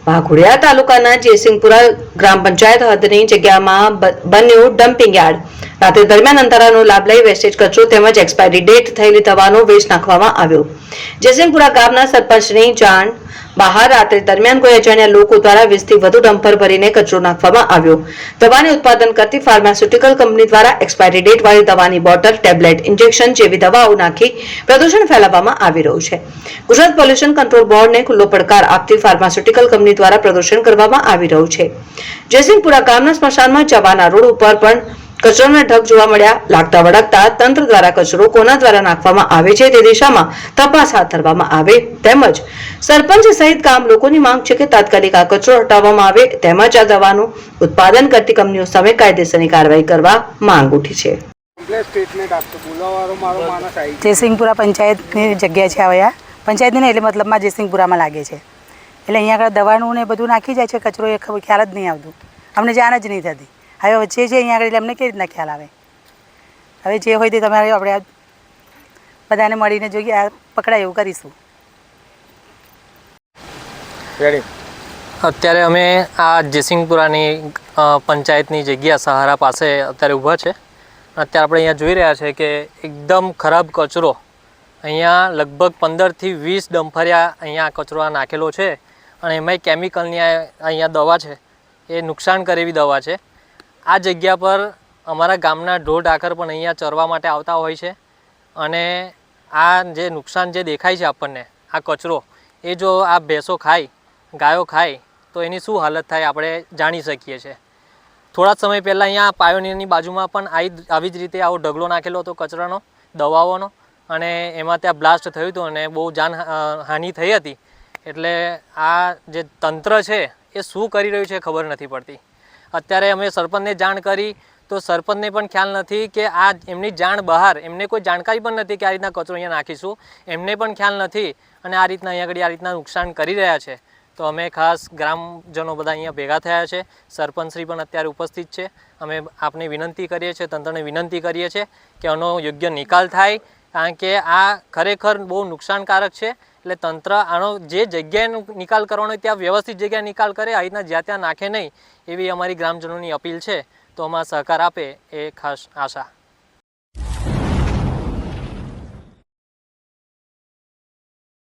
વાઘોડિયા તાલુકાના જયસિંહપુરા ગ્રામ પંચાયત હદની જગ્યામાં બન્યું ડમ્પિંગ યાર્ડ. રાત્રિ દરમિયાન અંધારાનો લાભ લઈ વેસ્ટેજ કચરો તેમજ એક્સપાયરી ડેટ થયેલી દવાનો વેચ નાખવામાં આવ્યો. જયસિંહપુરા ગામના સરપંચની જાણ બહાર રાત્રિ દરમિયાન કોઈ અજાણ્યા લોકો દ્વારા 20 થી વધુ ડમ્પર ભરીને કચરો નાખવામાં આવ્યો. દવાની ઉત્પાદન કરતી ફાર્માસ્યુટિકલ કંપની દ્વારા એક્સપાયરી ડેટ વાળી દવાની બોટલ, ટેબ્લેટ, ઇન્જેક્શન જેવી દવાઓ નાખી પ્રદૂષણ ફેલાવવામાં આવી રહ્યું છે. ગુજરાત પોલ્યુશન કંટ્રોલ બોર્ડને ખુલ્લો પડકાર આપતી ફાર્માસ્યુટિકલ કંપની દ્વારા પ્રદૂષણ કરવામાં આવી રહ્યું છે. જયસિંહપુરા ગામના સ્મશાનમાં જવાના રોડ ઉપર પણ કચરાના ઢગ જોવા મળ્યા. લાગતા વળગતા તંત્ર દ્વારા કચરો કોના દ્વારા નાખવામાં આવે છે તે દિશામાં તપાસ હાથ ધરવામાં આવે તેમજ સરપંચ સહિત ગામ લોકોની માંગ છે કે તાત્કાલિક આ કચરો હટાવવામાં આવે તેમજ આ દવાનું ઉત્પાદન કરતી કંપનીઓ સામે કાયદેસરની કાર્યવાહી કરવા માંગ ઉઠી છે. જયસિંહપુરા પંચાયતની જગ્યા છે. આવ્યા પંચાયતની ને એટલે મતલબમાં જયસિંહપુરામાં લાગે છે. એટલે અહીંયા આગળ દવાનું ને બધું નાખી જાય છે. કચરો એ ખ્યાલ જ નહીં આવતું, અમને જાણ જ નહીં થતી. હવે વચ્ચે છે અહીંયા આગળ અમને કેવી રીતના ખ્યાલ આવે? હવે જે હોય તે તમારે આપણે બધાને મળીને જોઈએ, પકડાય એવું કરીશું. અત્યારે અમે આ જયસિંહપુરાની પંચાયતની જગ્યા સહારા પાસે અત્યારે ઊભા છે. અત્યારે આપણે અહીંયા જોઈ રહ્યા છે કે એકદમ ખરાબ કચરો અહીંયા લગભગ 15 થી 20 ડમ્ફરિયા અહીંયા કચરો નાખેલો છે. અને એમાંય કેમિકલની અહીંયા દવા છે, એ નુકસાન કરે એવી દવા છે. આ જગ્યા પર અમારા ગામના ઢોર ઢાકર પણ અહીંયા ચરવા માટે આવતા હોય છે. અને આ જે નુકસાન જે દેખાય છે આપણને, આ કચરો એ જો આ ભેંસો ખાય, ગાયો ખાય તો એની શું હાલત થાય આપણે જાણી શકીએ છીએ. થોડા સમય પહેલાં અહીંયા પાયોનિયરની બાજુમાં પણ આવી જ રીતે આવો ઢગલો નાખેલો હતો કચરાનો, દવાઓનો, અને એમાં ત્યાં બ્લાસ્ટ થયું હતું અને બહુ જાનહાનિ થઈ હતી. એટલે આ જે તંત્ર છે એ શું કરી રહ્યું છે ખબર નથી પડતી. અત્યારે અમે સરપંચને જાણ કરી તો સરપંચને પણ ખ્યાલ નથી કે આ એમની જાણ બહાર, એમને કોઈ જાણકારી પણ નથી કે આ રીતના કચરો અહીંયા નાખીશું, એમને પણ ખ્યાલ નથી. અને આ રીતના અહીંયા આગળ આ રીતના નુકસાન કરી રહ્યા છે. તો અમે ખાસ ગ્રામજનો બધા અહીંયા ભેગા થયા છે. સરપંચશ્રી પણ અત્યારે ઉપસ્થિત છે. અમે આપને વિનંતી કરીએ છીએ, તંત્રને વિનંતી કરીએ છીએ કે આનો યોગ્ય નિકાલ થાય, કારણ કે આ ખરેખર બહુ નુકસાનકારક છે. એટલે તંત્ર આનો જે જગ્યાએ નિકાલ કરવાનો હોય ત્યાં વ્યવસ્થિત જગ્યાએ નિકાલ કરે, આ રીતના જ્યાં ત્યાં નાખે નહીં, એવી અમારી ગ્રામજનોની અપીલ છે. તો આમાં સહકાર આપે એ ખાસ આશા.